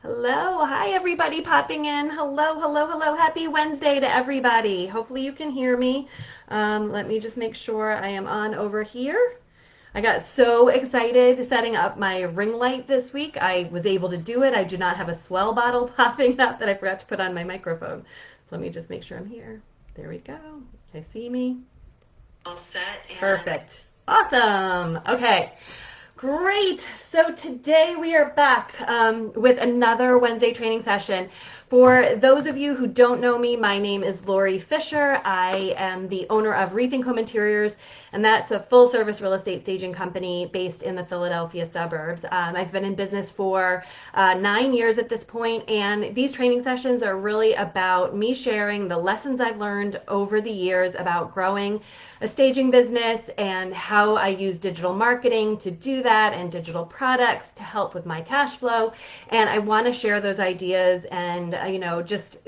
Hello, hi everybody popping in. Hello, hello, hello. Happy Wednesday to everybody. Hopefully you can hear me. Let me just make sure I am on over here. I got so excited setting up my ring light this week. I was able to do it. I do not have a swell bottle popping up that I forgot to put on my microphone. So let me just make sure I'm here. There we go. Can you see me? All set and Perfect. Awesome. Okay. Great. So today we are back with another Wednesday training session. For those of you who don't know me, my name is Lori Fisher. I am the owner of Rethink Home Interiors, and that's a full-service real estate staging company based in the Philadelphia suburbs. I've been in business for 9 years at this point, and these training sessions are really about me sharing the lessons I've learned over the years about growing a staging business and how I use digital marketing to do that and digital products to help with my cash flow. And I want to share those ideas and, just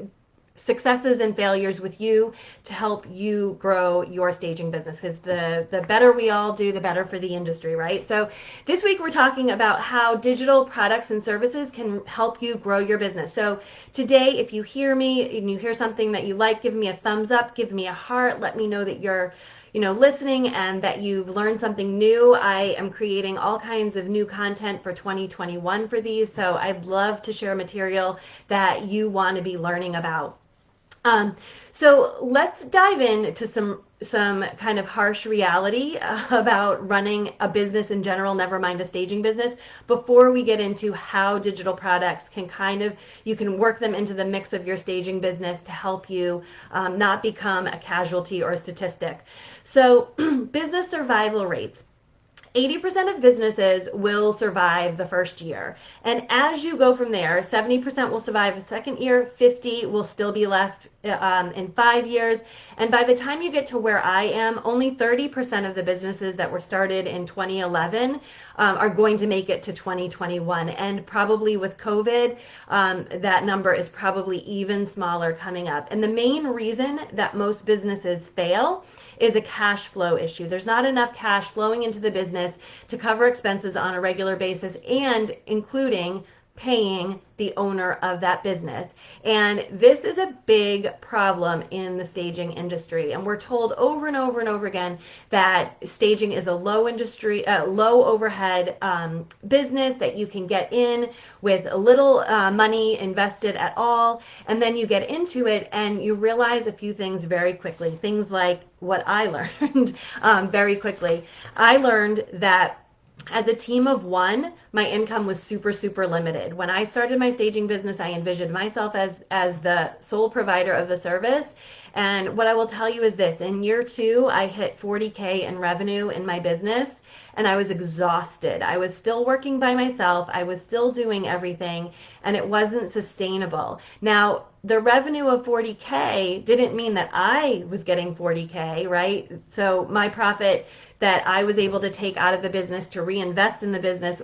successes and failures with you to help you grow your staging business, because the better we all do, the better for the industry, right? So this week we're talking about how digital products and services can help you grow your business. So today, if you hear me and you hear something that you like, give me a thumbs up, give me a heart, let me know that you're listening and that you've learned something new. I am creating all kinds of new content for 2021 for these, so I'd love to share material that you want to be learning about. So let's dive into some kind of harsh reality about running a business in general, never mind a staging business, before we get into how digital products you can work them into the mix of your staging business to help you not become a casualty or a statistic. So business survival rates. 80% of businesses will survive the first year. And as you go from there, 70% will survive the second year, 50 will still be left in 5 years. And by the time you get to where I am, only 30% of the businesses that were started in 2011 are going to make it to 2021. And probably with COVID, that number is probably even smaller coming up. And the main reason that most businesses fail is a cash flow issue. There's not enough cash flowing into the business to cover expenses on a regular basis, and including paying the owner of that business. And this is a big problem in the staging industry. And we're told over and over and over again that staging is a low overhead business that you can get in with little money invested at all. And then you get into it and you realize a few things very quickly. Things like what I learned very quickly. I learned that as a team of one, my income was super, super limited. When I started my staging business, I envisioned myself as the sole provider of the service. And what I will tell you is this: in year two, I hit 40K in revenue in my business, and I was exhausted. I was still working by myself. I was still doing everything, and it wasn't sustainable. Now, the revenue of 40K didn't mean that I was getting 40K, right? So my profit that I was able to take out of the business to reinvest in the business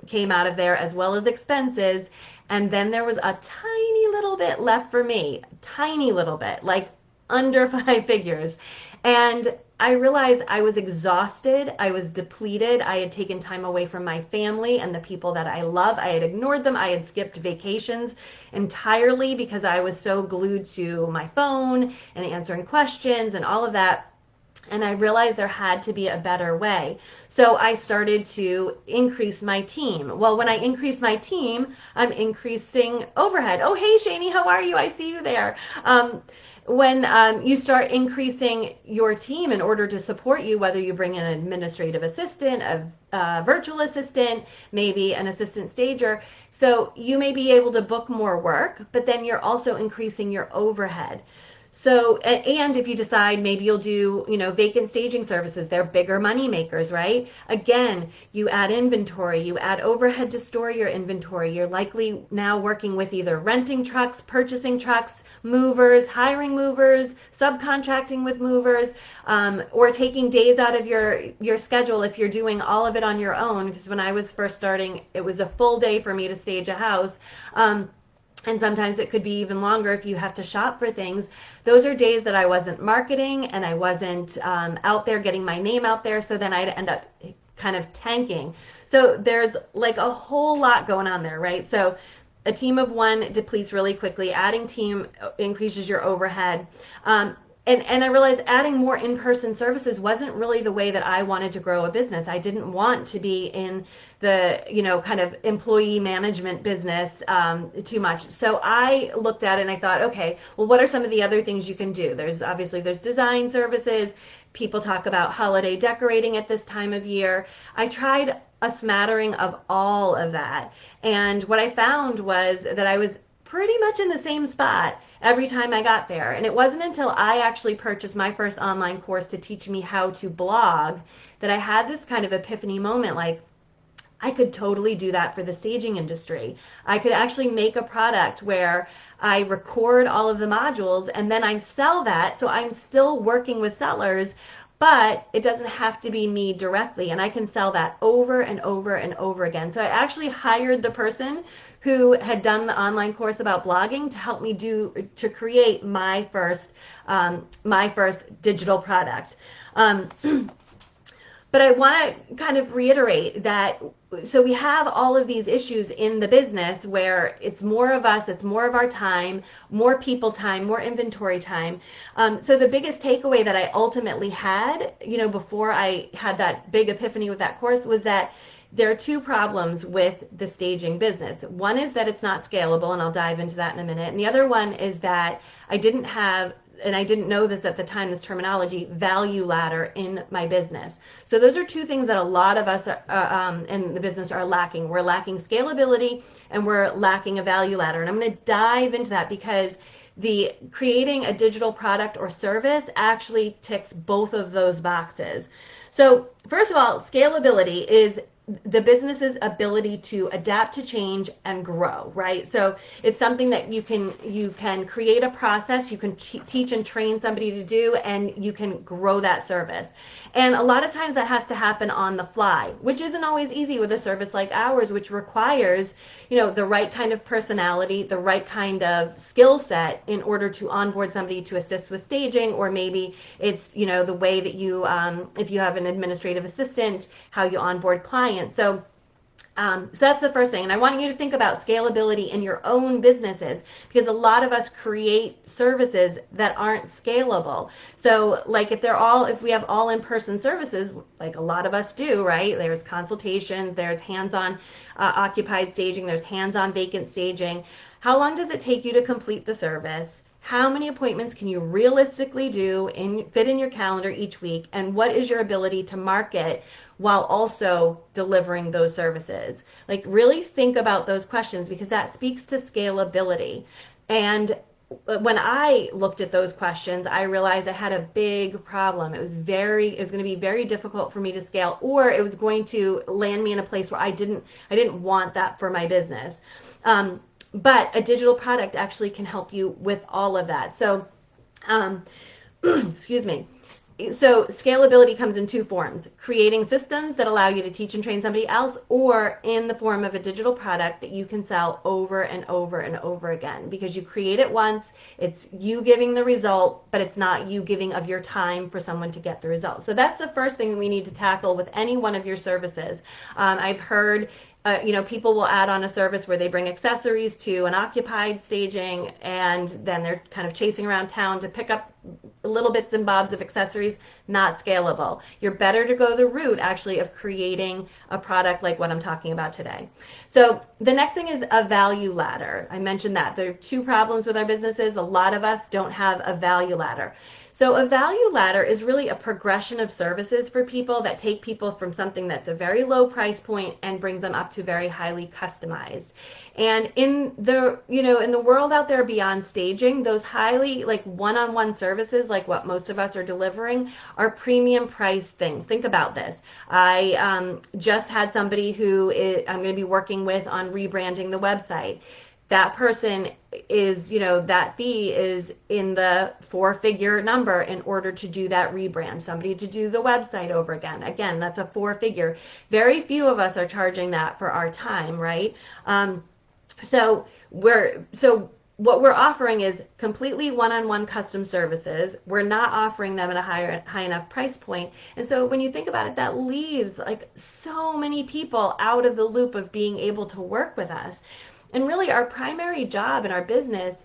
came out of there, as well as expenses. And then there was a tiny little bit left for me, tiny little bit, like under 5 figures. And I realized I was exhausted. I was depleted. I had taken time away from my family and the people that I love. I had ignored them. I had skipped vacations entirely because I was so glued to my phone and answering questions and all of that. And I realized there had to be a better way. So I started to increase my team. Well, when I increase my team, I'm increasing overhead. Oh, hey, Shani, how are you? I see you there. When you start increasing your team in order to support you, whether you bring in an administrative assistant, a virtual assistant, maybe an assistant stager, so you may be able to book more work, but then you're also increasing your overhead. So, and if you decide maybe you'll do, vacant staging services, they're bigger money makers, right? Again, you add inventory, you add overhead to store your inventory. You're likely now working with either renting trucks, purchasing trucks, movers, hiring movers, subcontracting with movers, or taking days out of your schedule if you're doing all of it on your own. Because when I was first starting, it was a full day for me to stage a house. And sometimes it could be even longer if you have to shop for things. Those are days that I wasn't marketing and I wasn't out there getting my name out there. So then I'd end up kind of tanking. So there's like a whole lot going on there, right? So a team of one depletes really quickly. Adding team increases your overhead. And I realized adding more in-person services wasn't really the way that I wanted to grow a business. I didn't want to be in the, kind of employee management business too much. So I looked at it and I thought, okay, well, what are some of the other things you can do? There's design services. People talk about holiday decorating at this time of year. I tried a smattering of all of that. And what I found was that I was pretty much in the same spot every time I got there. And it wasn't until I actually purchased my first online course to teach me how to blog that I had this kind of epiphany moment, like, I could totally do that for the staging industry. I could actually make a product where I record all of the modules and then I sell that. So I'm still working with sellers, but it doesn't have to be me directly. And I can sell that over and over and over again. So I actually hired the person who had done the online course about blogging to help me to create my first digital product. But I want to kind of reiterate that, so we have all of these issues in the business where it's more of us, it's more of our time, more people time, more inventory time. So the biggest takeaway that I ultimately had, before I had that big epiphany with that course, was that there are two problems with the staging business. One is that it's not scalable, and I'll dive into that in a minute. And the other one is that I didn't have, and I didn't know this at the time, this terminology, value ladder in my business. So those are two things that a lot of us in the business are lacking. We're lacking scalability and we're lacking a value ladder. And I'm going to dive into that because the creating a digital product or service actually ticks both of those boxes. So first of all, scalability is the business's ability to adapt to change and grow, right? So it's something that you can create a process, you can teach and train somebody to do, and you can grow that service. And a lot of times that has to happen on the fly, which isn't always easy with a service like ours, which requires, the right kind of personality, the right kind of skill set in order to onboard somebody to assist with staging, or maybe it's, the way that you, if you have an administrative assistant, how you onboard clients. So that's the first thing. And I want you to think about scalability in your own businesses, because a lot of us create services that aren't scalable. So like if we have all in-person services, like a lot of us do, right? There's consultations, there's hands-on occupied staging, there's hands-on vacant staging. How long does it take you to complete the service? How many appointments can you realistically fit in your calendar each week? And what is your ability to market while also delivering those services? Like, really think about those questions, because that speaks to scalability. And when I looked at those questions, I realized I had a big problem. It was going to be very difficult for me to scale, or it was going to land me in a place where I didn't want that for my business. But a digital product actually can help you with all of that. So, excuse me. So scalability comes in two forms: creating systems that allow you to teach and train somebody else, or in the form of a digital product that you can sell over and over and over again, because you create it once, it's you giving the result, but it's not you giving of your time for someone to get the result. So that's the first thing we need to tackle with any one of your services. I've heard people will add on a service where they bring accessories to an occupied staging, and then they're kind of chasing around town to pick up little bits and bobs of accessories. Not scalable. You're better to go the route actually of creating a product like what I'm talking about today. So the next thing is a value ladder. I mentioned that there are two problems with our businesses. A lot of us don't have a value ladder. So a value ladder is really a progression of services for people that take people from something that's a very low price point and brings them up to very highly customized. And in the world out there beyond staging, those highly like one-on-one services, like what most of us are delivering, are premium priced things. Think about this. I just had somebody I'm going to be working with on rebranding the website. That person is, that fee is in the four-figure number in order to do that rebrand. Somebody to do the website over again. Again, that's a four-figure. Very few of us are charging that for our time, right? So what we're offering is completely one-on-one custom services. We're not offering them at a high enough price point. And so when you think about it, that leaves like so many people out of the loop of being able to work with us. And really, our primary job in our business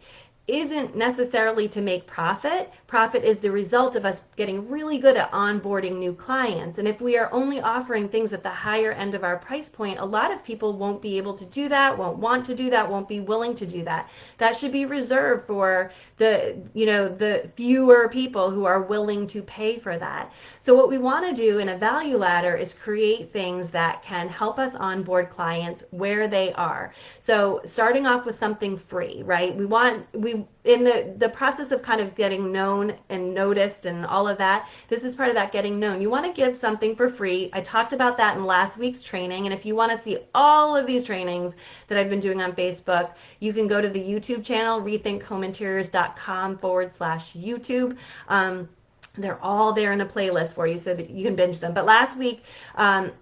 isn't necessarily to make profit. Profit is the result of us getting really good at onboarding new clients. And if we are only offering things at the higher end of our price point, a lot of people won't be able to do that, won't want to do that, won't be willing to do that. That should be reserved for the fewer people who are willing to pay for that. So what we want to do in a value ladder is create things that can help us onboard clients where they are. So starting off with something free, right? We in the process of kind of getting known and noticed and all of that, this is part of that getting known. You want to give something for free. I talked about that in last week's training, and if you want to see all of these trainings that I've been doing on Facebook, you can go to the YouTube channel, rethinkhominteriors.com/YouTube. They're all there in a playlist for you so that you can binge them. But last week,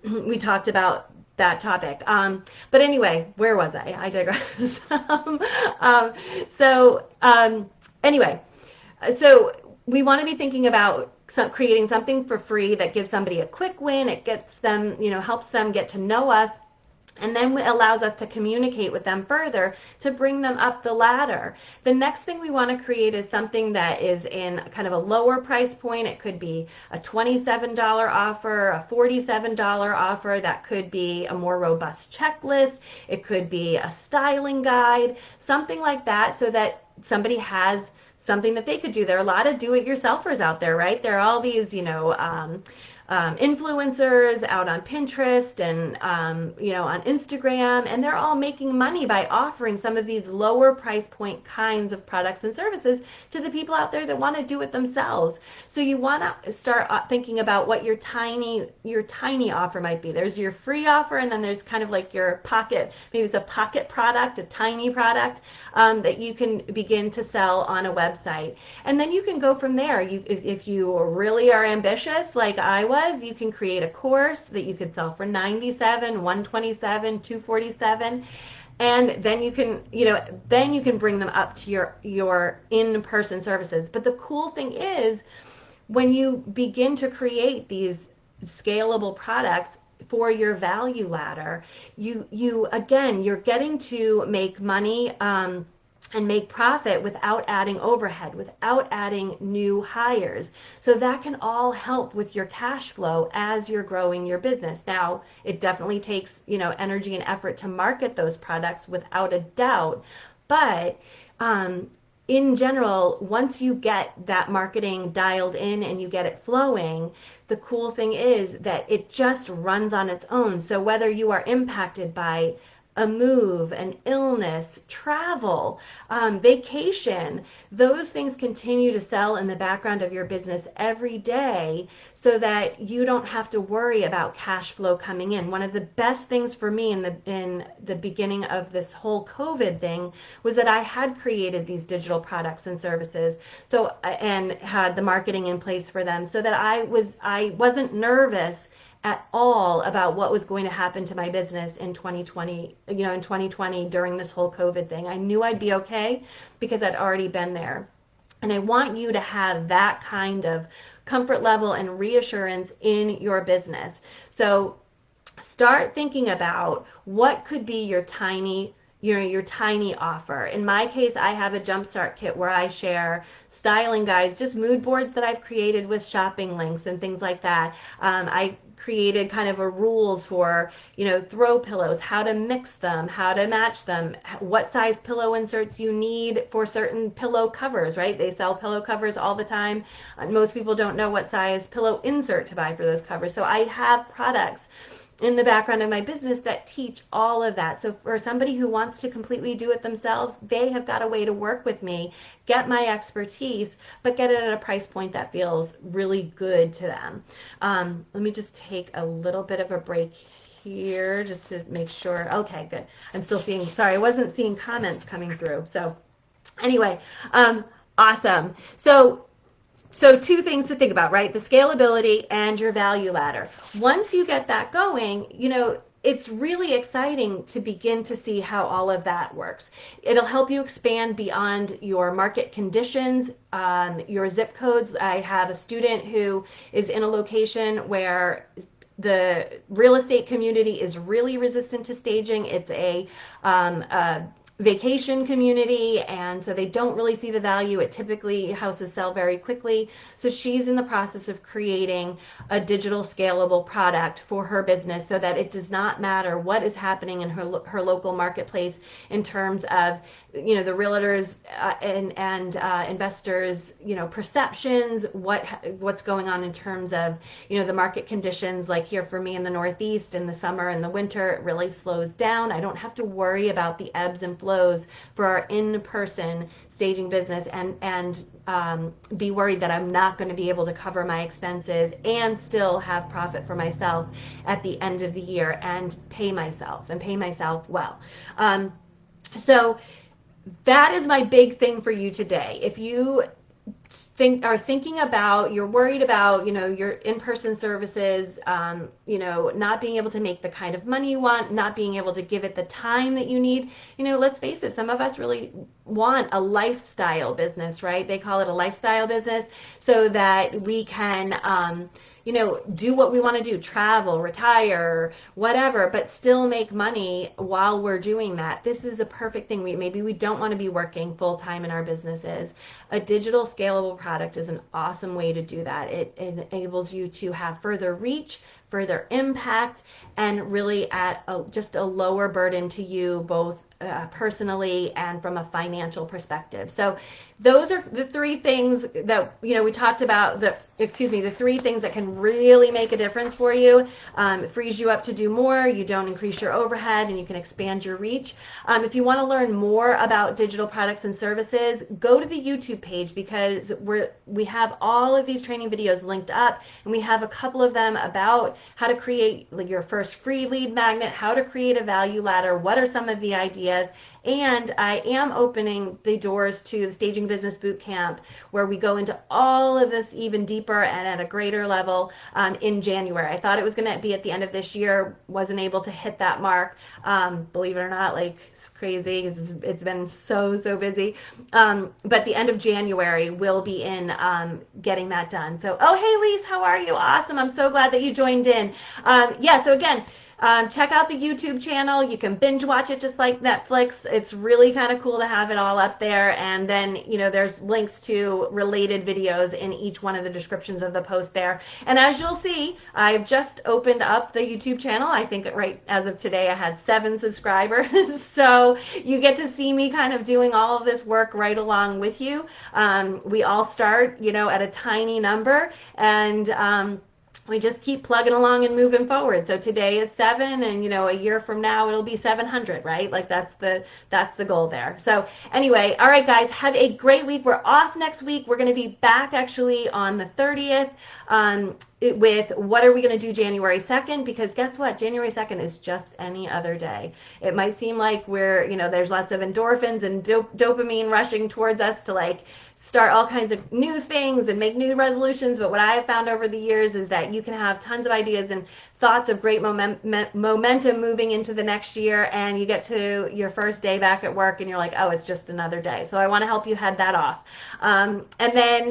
we talked about that topic. But anyway, where was I? I digress. Anyway, so we want to be thinking about creating something for free that gives somebody a quick win. It gets them, helps them get to know us, and then it allows us to communicate with them further to bring them up the ladder. The next thing we want to create is something that is in kind of a lower price point. It could be a $27 offer, a $47 offer. That could be a more robust checklist. It could be a styling guide, something like that, so that somebody has something that they could do. There are a lot of do-it-yourselfers out there, right? There are all these, influencers out on Pinterest and on Instagram, and they're all making money by offering some of these lower price point kinds of products and services to the people out there that want to do it themselves. So you want to start thinking about what your tiny offer might be. There's your free offer, and then there's kind of like your pocket, maybe it's a pocket product, a tiny product that you can begin to sell on a website. And then you can go from there. If you really are ambitious like I was, you can create a course that you could sell for $97, $127, $247, and then you can bring them up to your in-person services. But the cool thing is, when you begin to create these scalable products for your value ladder, you're getting to make money and make profit without adding overhead, without adding new hires. So that can all help with your cash flow as you're growing your business. Now, it definitely takes, energy and effort to market those products, without a doubt. But in general, once you get that marketing dialed in and you get it flowing, the cool thing is that it just runs on its own. So whether you are impacted by a move, an illness, travel, vacation, those things continue to sell in the background of your business every day, so that you don't have to worry about cash flow coming in. One of the best things for me in the beginning of this whole COVID thing was that I had created these digital products and services, and had the marketing in place for them, so that I wasn't nervous at all about what was going to happen to my business in 2020 during this whole COVID thing. I knew I'd be okay because I'd already been there. And I want you to have that kind of comfort level and reassurance in your business. So start thinking about what could be your tiny offer. In my case, I have a jumpstart kit where I share styling guides, just mood boards that I've created with shopping links and things like that. I created kind of a rules for, throw pillows, how to mix them, how to match them, what size pillow inserts you need for certain pillow covers, right? They sell pillow covers all the time. Most people don't know what size pillow insert to buy for those covers. So I have products in the background of my business that teach all of that. So for somebody who wants to completely do it themselves, they have got a way to work with me, get my expertise, but get it at a price point that feels really good to them. Let me just take a little bit of a break here just to make sure. Okay, good. I'm still seeing, sorry, I wasn't seeing comments coming through. So anyway, awesome. So two things to think about, right? The scalability and your value ladder. Once you get that going, it's really exciting to begin to see how all of that works. It'll help you expand beyond your market conditions, your zip codes. I have a student who is in a location where the real estate community is really resistant to staging. It's a vacation community, and so they don't really see the value. It typically, houses sell very quickly. So she's in the process of creating a digital scalable product for her business so that it does not matter what is happening in her local marketplace in terms of, you know, the realtors and investors, you know, perceptions, what's going on in terms of, you know, the market conditions. Like here for me in the Northeast, in the summer and the winter, it really slows down. I don't have to worry about the ebbs and flows for our in-person staging business and be worried that I'm not going to be able to cover my expenses and still have profit for myself at the end of the year and pay myself well. So that is my big thing for you today. If you are thinking about, you're worried about, you know, your in-person services, you know, not being able to make the kind of money you want, not being able to give it the time that you need, you know, let's face it, some of us really want a lifestyle business, right? They call it a lifestyle business so that we can, you know, do what we want to do, travel, retire, whatever, but still make money while we're doing that. This is a perfect thing. Maybe we don't want to be working full time in our businesses. A digital scalable product is an awesome way to do that. It enables you to have further reach, further impact, and really at just a lower burden to you, both personally and from a financial perspective. So those are the three things that, you know, we talked about, the three things that can really make a difference for you. It frees you up to do more, you don't increase your overhead, and you can expand your reach. If you want to learn more about digital products and services, go to the YouTube page, because we have all of these training videos linked up, and we have a couple of them about how to create your first free lead magnet, how to create a value ladder, what are some of the ideas. And I am opening the doors to the Staging Business Bootcamp, where we go into all of this even deeper and at a greater level in January. I thought it was going to be at the end of this year, wasn't able to hit that mark. Believe it or not, like, it's crazy because it's been so busy. But the end of January will be in getting that done. So, oh, hey, Lise, how are you? Awesome. I'm so glad that you joined in. Yeah, so again, check out the YouTube channel. You can binge watch it just like Netflix. It's really kind of cool to have it all up there. And then, you know, there's links to related videos in each one of the descriptions of the post there. And as you'll see, I've just opened up the YouTube channel. I think right as of today, I had 7 subscribers. So you get to see me kind of doing all of this work right along with you. We all start, you know, at a tiny number, and we just keep plugging along and moving forward. So today it's 7, and, you know, a year from now it'll be 700, right? Like that's the goal there. So anyway, all right, guys, have a great week. We're off next week. We're going to be back actually on the 30th with what are we going to do January 2nd, because guess what? January 2nd is just any other day. It might seem like we're, you know, there's lots of endorphins and dopamine rushing towards us to like start all kinds of new things and make new resolutions. But what I have found over the years is that you can have tons of ideas and thoughts of great momentum moving into the next year, and you get to your first day back at work and you're like, oh, it's just another day. So I want to help you head that off. And then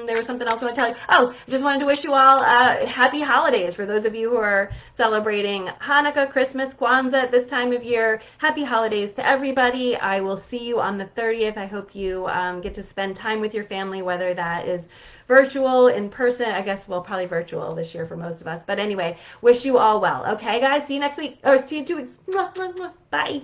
there was something else I want to tell you. Oh, I just wanted to wish you all happy holidays. For those of you who are celebrating Hanukkah, Christmas, Kwanzaa at this time of year, happy holidays to everybody. I will see you on the 30th. I hope you get to spend time with your family, whether that is virtual, in person. I guess, well, probably virtual this year for most of us. But anyway, wish you all well. Okay, guys, see you next week. Or see you in 2 weeks. Bye.